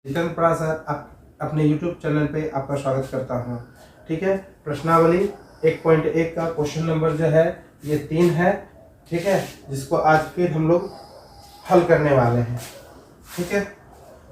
जितेंद्र प्रसाद आप अपने YouTube channel पे आपका स्वागत करता हूँ। ठीक है, प्रश्नावली 1.1 का क्वेश्चन नंबर जो है ये 3 है। ठीक है, जिसको आज फिर हम लोग हल करने वाले हैं। ठीक है,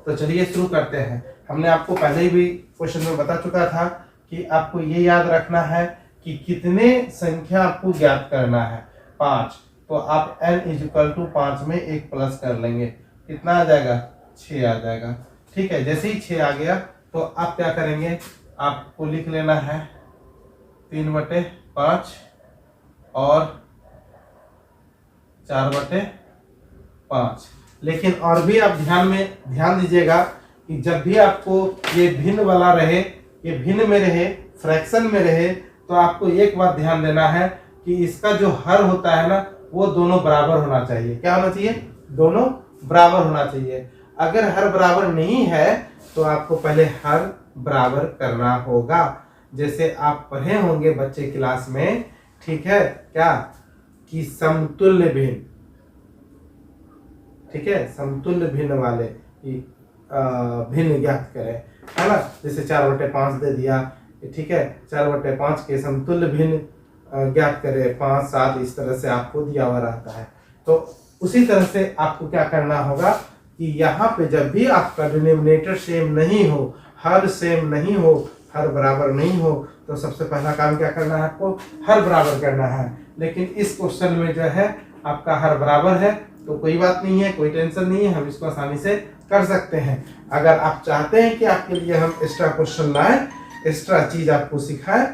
तो चलिए शुरू करते हैं। हमने आपको पहले ही भी क्वेश्चन में बता चुका था कि आपको ये याद रखना है कि कितने संख्या आपको ज्ञात करना है। 5, तो आप n=5 में 1 प्लस कर लेंगे, कितना आ जाएगा? 6 आ जाएगा। ठीक है, जैसे ही 6 आ गया तो आप क्या करेंगे, आपको लिख लेना है 3/5 और 4/5। लेकिन और भी आप ध्यान दीजिएगा कि जब भी आपको ये भिन्न वाला रहे, ये भिन्न में रहे, फ्रैक्शन में रहे, तो आपको एक बात ध्यान देना है कि इसका जो हर होता है ना, वो दोनों बराबर होना चाहिए। क्या होना चाहिए? दोनों बराबर होना चाहिए। अगर हर बराबर नहीं है तो आपको पहले हर बराबर करना होगा। जैसे आप पढ़े होंगे बच्चे क्लास में, ठीक है क्या, कि समतुल्य भिन्न। ठीक है, समतुल्य भिन्न वाले भिन्न ज्ञात करें, है ना। जैसे 4/5 दे दिया, ठीक है, 4/5 के समतुल्य भिन्न ज्ञात करें, 5, 7, इस तरह से आपको दिया हुआ रहता है। तो उसी तरह से आपको क्या करना होगा कि यहाँ पे जब भी आपका डिनोमिनेटर सेम नहीं हो, हर सेम नहीं हो, हर बराबर नहीं हो, तो सबसे पहला काम क्या करना है? आपको हर बराबर करना है। लेकिन इस क्वेश्चन में जो है आपका हर बराबर है, तो कोई बात नहीं है, कोई टेंशन नहीं है, हम इसको आसानी से कर सकते हैं। अगर आप चाहते हैं कि आपके लिए हम एक्स्ट्रा क्वेश्चन लाएं, एक्स्ट्रा चीज आपको सिखाएं,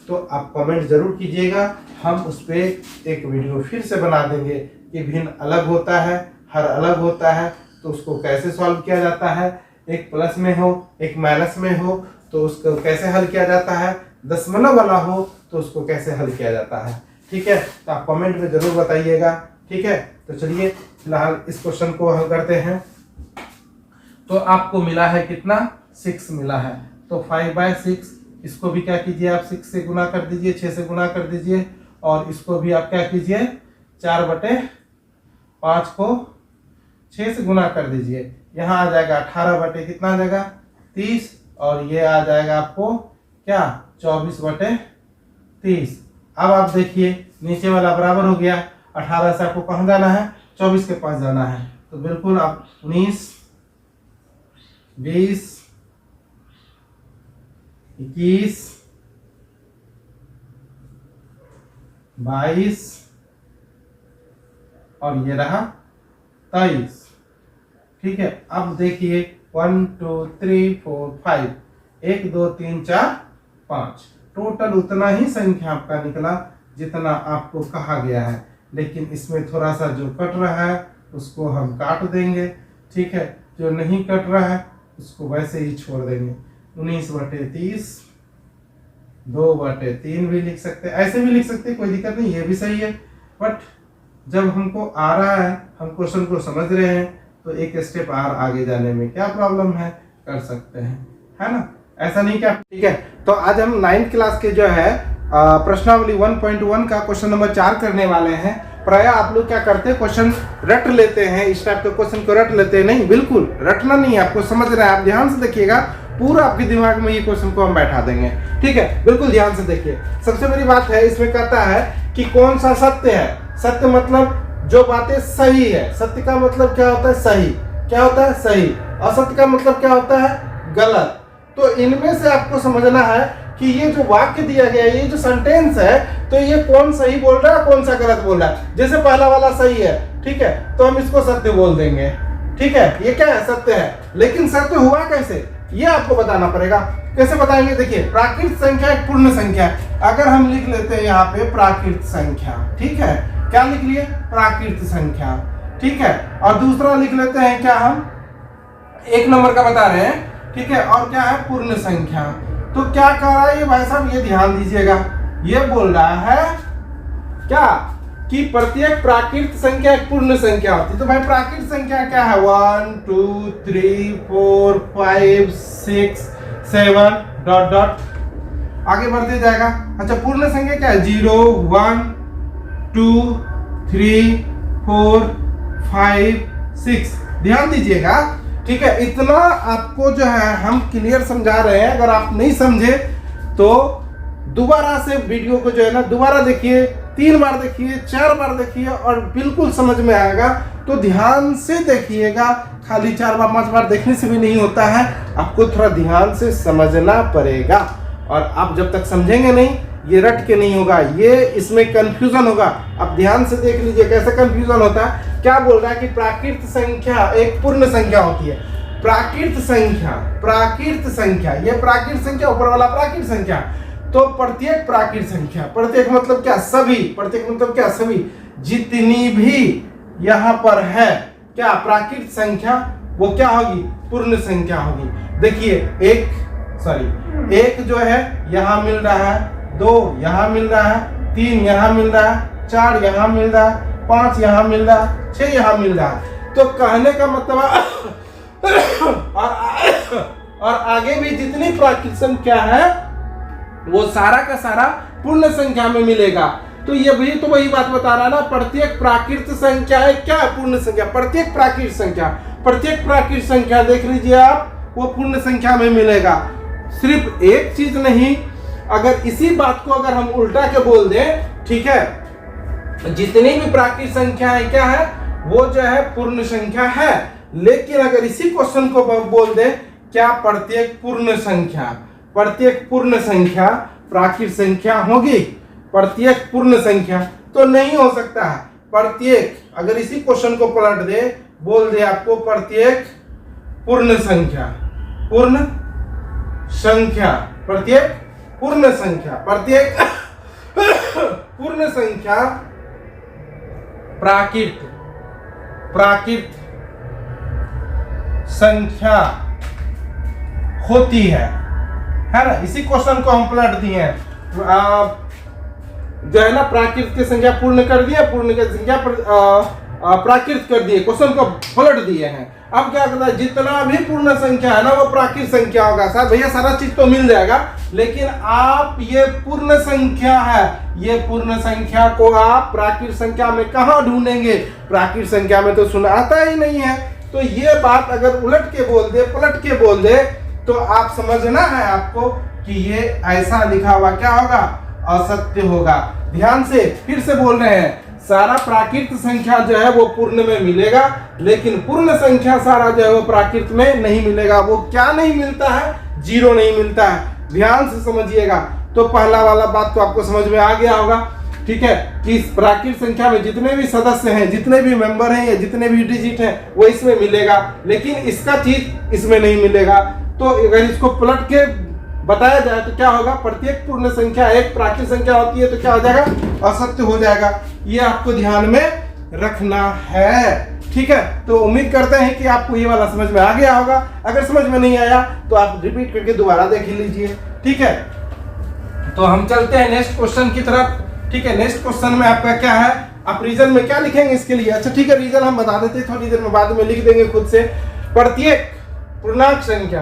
तो आप कमेंट जरूर कीजिएगा। हम उस पर एक वीडियो फिर से बना देंगे कि भिन्न अलग होता है, हर अलग होता है, तो उसको कैसे सॉल्व किया जाता है। एक प्लस में हो, एक माइनस में हो, तो उसको कैसे हल किया जाता है। दशमलव वाला हो तो उसको कैसे हल किया जाता है। ठीक है, तो आप कमेंट में जरूर बताइएगा। ठीक है, तो चलिए फिलहाल इस क्वेश्चन को हल करते हैं। तो आपको मिला है कितना? 6 मिला है। तो 5/6, इसको भी क्या कीजिए आप 6 से गुना कर दीजिए, 6 से गुना कर दीजिए, और इसको भी आप क्या कीजिए 4/5 को 6 से गुना कर दीजिए। यहाँ आ जाएगा 18 कितना आ जाएगा? 30, और ये आ जाएगा आपको क्या? 24/30। अब आप देखिए नीचे वाला बराबर हो गया। 18 से आपको कहाँ जाना है? 24 के पास जाना है। तो बिल्कुल आप 19, 20, 21, 22 और ये रहा 23। ठीक है, अब देखिए 1 2 3 4 5, 1 2 3 4 5, टोटल उतना ही संख्या आपका निकला जितना आपको कहा गया है। लेकिन इसमें थोड़ा सा जो कट रहा है उसको हम काट देंगे। ठीक है, जो नहीं कट रहा है उसको वैसे ही छोड़ देंगे। 19/30, 2/3 भी लिख सकते हैं, ऐसे भी लिख सकते हैं, कोई दिक्कत नहीं, ये भी सही है। बट जब हमको आ रहा है, हम क्वेश्चन को समझ रहे हैं, तो एक स्टेप और आगे जाने में क्या प्रॉब्लम है, कर सकते हैं, है ना। ऐसा नहीं क्या। ठीक है, तो आज हम 9th क्लास के जो है प्रश्नावली 1.1 का क्वेश्चन नंबर 4 करने वाले हैं। प्राय आप लोग क्या करते हैं, क्वेश्चन रट लेते हैं, इस टाइप के क्वेश्चन को रट लेते हैं। नहीं, बिल्कुल रटना नहीं है, आपको समझ रहे हैं। आप ध्यान से देखिएगा, पूरा आपके दिमाग में ये क्वेश्चन को हम बैठा देंगे। ठीक है, बिल्कुल ध्यान से देखिए। सबसे बड़ी बात है, इसमें कहता है कि कौन सा सत्य है। सत्य मतलब जो बातें सही है। सत्य का मतलब क्या होता है? सही। क्या होता है? सही। असत्य का मतलब क्या होता है? गलत। तो इनमें से आपको समझना है कि ये जो वाक्य दिया गया है, ये जो सेंटेंस है, तो ये कौन सही बोल रहा है, कौन सा गलत बोल रहा है। जैसे पहला वाला सही है, ठीक है, तो हम इसको सत्य बोल देंगे। ठीक है, ये क्या है? सत्य है। लेकिन सत्य हुआ कैसे, ये आपको बताना पड़ेगा। कैसे बताएंगे? देखिए, प्राकृत संख्या एक पूर्ण संख्या है। अगर हम लिख लेते हैं यहाँ पे प्राकृत संख्या, ठीक है, क्या लिख लिए? प्राकृत संख्या। ठीक है, और दूसरा लिख लेते हैं क्या, हम 1 नंबर का बता रहे हैं। ठीक है, और क्या है? पूर्ण संख्या। तो क्या कह रहा है ये भाई साहब, ये ध्यान दीजिएगा। ये बोल रहा है क्या कि प्रत्येक प्राकृत संख्या एक पूर्ण संख्या होती है। तो भाई प्राकृत संख्या क्या है? 1 2 3 4 5 6 7 डॉट डॉट आगे बढ़ते जाएगा। अच्छा, पूर्ण संख्या क्या है? 0 1 2 3 4 5 6। ध्यान दीजिएगा, ठीक है, इतना आपको जो है हम क्लियर समझा रहे हैं। अगर आप नहीं समझे तो दोबारा से वीडियो को जो है ना दोबारा देखिए, 3 बार देखिए, 4 बार देखिए और बिल्कुल समझ में आएगा। तो ध्यान से देखिएगा, खाली 4 बार 5 बार देखने से भी नहीं होता है, आपको थोड़ा ध्यान से समझना पड़ेगा। और आप जब तक समझेंगे नहीं, ये रट के नहीं होगा, ये इसमें कंफ्यूजन होगा। आप ध्यान से देख लीजिए कैसे कंफ्यूजन होता है। क्या बोल रहा है कि प्राकृत संख्या एक पूर्ण संख्या होती है। प्राकृत संख्या, ये प्राकृत संख्या, ऊपर वाला प्राकृत संख्या। तो प्रत्येक प्राकृत संख्या, प्रत्येक मतलब क्या, सभी, प्रत्येक मतलब क्या, सभी, जितनी भी यहाँ पर है क्या प्राकृत संख्या, वो क्या होगी, पूर्ण संख्या होगी। देखिए एक जो है यहाँ मिल रहा है, 2 यहाँ मिल रहा है, 3 यहाँ मिल रहा है, 4 यहाँ मिल रहा है, 5 यहाँ मिल रहा है, 6 यहाँ मिल रहा है। तो कहने का मतलब और आगे भी जितनी प्राकृत संख्या है वो सारा का सारा पूर्ण संख्या में मिलेगा। तो ये भी तो वही बात बता रहा है ना, प्रत्येक प्राकृत संख्या है क्या, पूर्ण संख्या। प्रत्येक प्राकृत संख्या देख लीजिए आप, वो पूर्ण संख्या में मिलेगा। सिर्फ एक चीज नहीं, अगर इसी बात को अगर हम उल्टा के बोल दें, ठीक है, जितनी भी प्राकृत संख्या है क्या है, वो जो है पूर्ण संख्या है। लेकिन अगर इसी क्वेश्चन को बोल दे क्या प्रत्येक पूर्ण संख्या प्राकृत संख्या होगी, प्रत्येक पूर्ण संख्या, तो नहीं हो सकता है। प्रत्येक, अगर इसी क्वेश्चन को पलट दे, बोल दे आपको प्रत्येक पूर्ण संख्या, प्रत्येक पूर्ण संख्या प्राकृत संख्या होती है ना। इसी क्वेश्चन को हम पलट दिए हैं, जो है ना प्राकृत की संख्या पूर्ण कर दिया, पूर्ण की संख्या प्राकृत कर दिए, क्वेश्चन को पलट दिए हैं। अब क्या करता है, जितना भी पूर्ण संख्या है ना वो प्राकृत संख्या होगा। साहब भैया सारा चीज तो मिल जाएगा, लेकिन आप ये पूर्ण संख्या है, ये पूर्ण संख्या को आप प्राकृत संख्या में कहाँ ढूंढेंगे, प्राकृत संख्या में तो सुना आता ही नहीं है। तो ये बात अगर उलट के बोल दे, पलट के बोल दे, तो आप समझना है आपको कि ये ऐसा लिखा हुआ क्या होगा, असत्य होगा। ध्यान से फिर से बोल रहे हैं, सारा प्राकृत संख्या जो है वो पूर्ण में मिलेगा, लेकिन पूर्ण संख्या सारा जो है वो प्राकृत में नहीं मिलेगा। वो क्या नहीं मिलता है, 0 नहीं मिलता है। ध्यान से समझिएगा। तो पहला वाला बात तो आपको समझ में आ गया होगा, ठीक है, कि इस प्राकृत संख्या में जितने भी सदस्य हैं, जितने भी मेंबर हैं या जितने भी डिजिट हैं वो इसमें मिलेगा, लेकिन इसका चीज इसमें नहीं मिलेगा। तो अगर इसको पलट के बताया जाए तो क्या होगा, प्रत्येक पूर्ण संख्या एक प्राकृत संख्या होती है, तो क्या हो जाएगा, असत्य हो जाएगा। ये आपको ध्यान में रखना है, ठीक है। तो उम्मीद करते हैं कि आपको ये वाला समझ में आ गया होगा। अगर समझ में नहीं आया तो आप रिपीट करके दोबारा देख लीजिए, ठीक है। तो हम चलते हैं नेक्स्ट क्वेश्चन की तरफ, ठीक है। नेक्स्ट क्वेश्चन में आपका क्या है, आप रीजन में क्या लिखेंगे इसके लिए, अच्छा ठीक है, रीजन हम बता देते हैं, थोड़ी देर में बाद में लिख देंगे खुद से। प्रत्येक पूर्णांक संख्या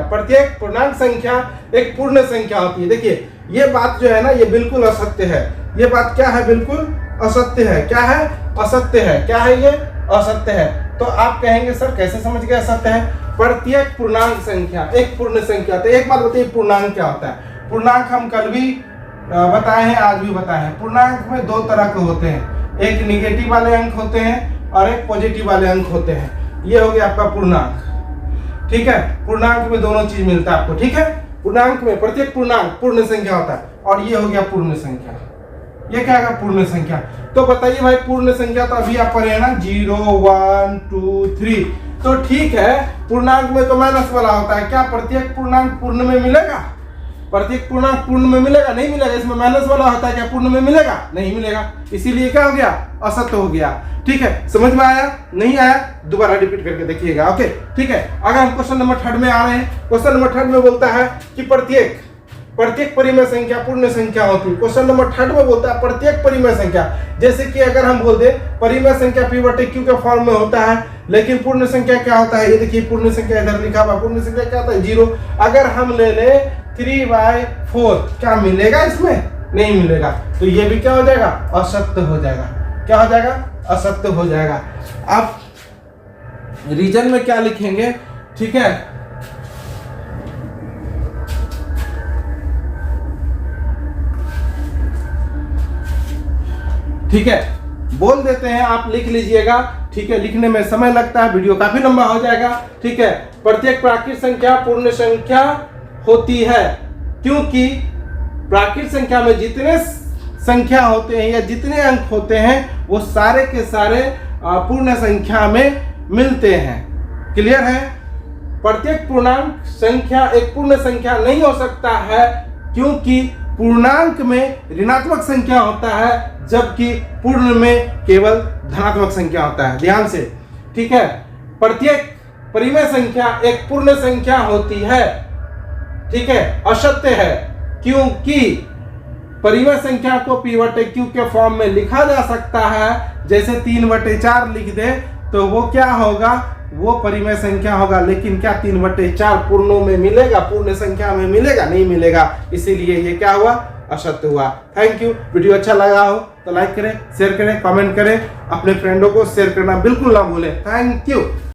एक पूर्ण संख्या होती है। देखिए ये बात जो है ना, ये बिल्कुल असत्य है। ये बात क्या है, बिल्कुल असत्य है। क्या है, असत्य है। क्या है ये, असत्य है। तो आप कहेंगे सर कैसे समझ गए असत्य है, प्रत्येक पूर्णांक संख्या एक पूर्ण संख्या। तो एक बात बताइए, पूर्णांक क्या होता है। पूर्णांक हम कल भी बताए हैं, आज भी बताए हैं। पूर्णांक में 2 तरह के होते हैं, एक निगेटिव वाले अंक होते हैं और एक पॉजिटिव वाले अंक होते हैं। ये हो गया आपका पूर्णांक, ठीक है। पूर्णांक में दोनों चीज मिलता है आपको, ठीक है। पूर्णांक में प्रत्येक पूर्णांक पूर्ण संख्या होता है, और ये हो गया पूर्ण संख्या। ये क्या है, पूर्ण संख्या। तो बताइए भाई, पूर्ण संख्या तो अभी आप पढ़े हैं ना, 0 1 2 3। तो ठीक है, पूर्णांक में तो माइनस वाला होता है। क्या प्रत्येक पूर्णांक पूर्ण में मिलेगा, प्रत्येक पूर्णांक पूर्ण में मिलेगा, नहीं मिलेगा। इसमें माइनस वाला होता है, क्या पूर्ण में मिलेगा, नहीं मिलेगा। इसीलिए क्या हो गया, असत्य हो गया, ठीक है। समझ में आया, नहीं आया दोबारा रिपीट करके देखिएगा, ओके, ठीक है। अगर हम क्वेश्चन नंबर 3 में आ रहे हैं, क्वेश्चन नंबर 3 में बोलता है कि प्रत्येक परिमेय संख्या पूर्ण संख्या होती है। क्वेश्चन नंबर 3 में बोलता है प्रत्येक परिमेय संख्या, जैसे कि अगर हम बोल दे परिमेय संख्या P/Q के फॉर्म में होता है, लेकिन पूर्ण संख्या क्या होता है, ये देखिए पूर्ण संख्या इधर लिखा हुआ, पूर्ण संख्या क्या होता है, 0। अगर हम ले ले 3/4, क्या मिलेगा, इसमें नहीं मिलेगा। तो ये भी क्या हो जाएगा, असत्य हो जाएगा। क्या हो जाएगा, असत्य हो जाएगा। अब रीजन में क्या लिखेंगे, ठीक है, ठीक है, बोल देते हैं, आप लिख लीजिएगा। ठीक है, लिखने में समय लगता है, वीडियो काफी लंबा हो जाएगा। ठीक है, प्रत्येक प्राकृत संख्या पूर्ण संख्या होती है, क्योंकि प्राकृत संख्या में जितने संख्या होते हैं या जितने अंक होते हैं वो सारे के सारे पूर्ण संख्या में मिलते हैं। क्लियर है? प्रत्येक पूर्णांक संख्या एक पूर्ण संख्या नहीं हो सकता है, क्योंकि पूर्णांक में ऋणात्मक संख्या होता है, जबकि पूर्ण में केवल धनात्मक संख्या होता है। ध्यान से, ठीक है। प्रत्येक परिमेय संख्या एक पूर्ण संख्या होती है, ठीक है, असत्य है, क्योंकि परिमेय संख्या को p/q के फॉर्म में लिखा जा सकता है। जैसे 3/4 लिख दे तो वो क्या होगा, वो परिमेय संख्या होगा, लेकिन क्या 3/4 पूर्णों में मिलेगा, पूर्ण संख्या में मिलेगा? नहीं मिलेगा। इसीलिए ये क्या हुआ, असत्य हुआ। Thank you. वीडियो अच्छा लगा हो तो लाइक करें, शेयर करें, कमेंट करें, अपने फ्रेंडों को शेयर करना बिल्कुल ना भूलें। Thank you.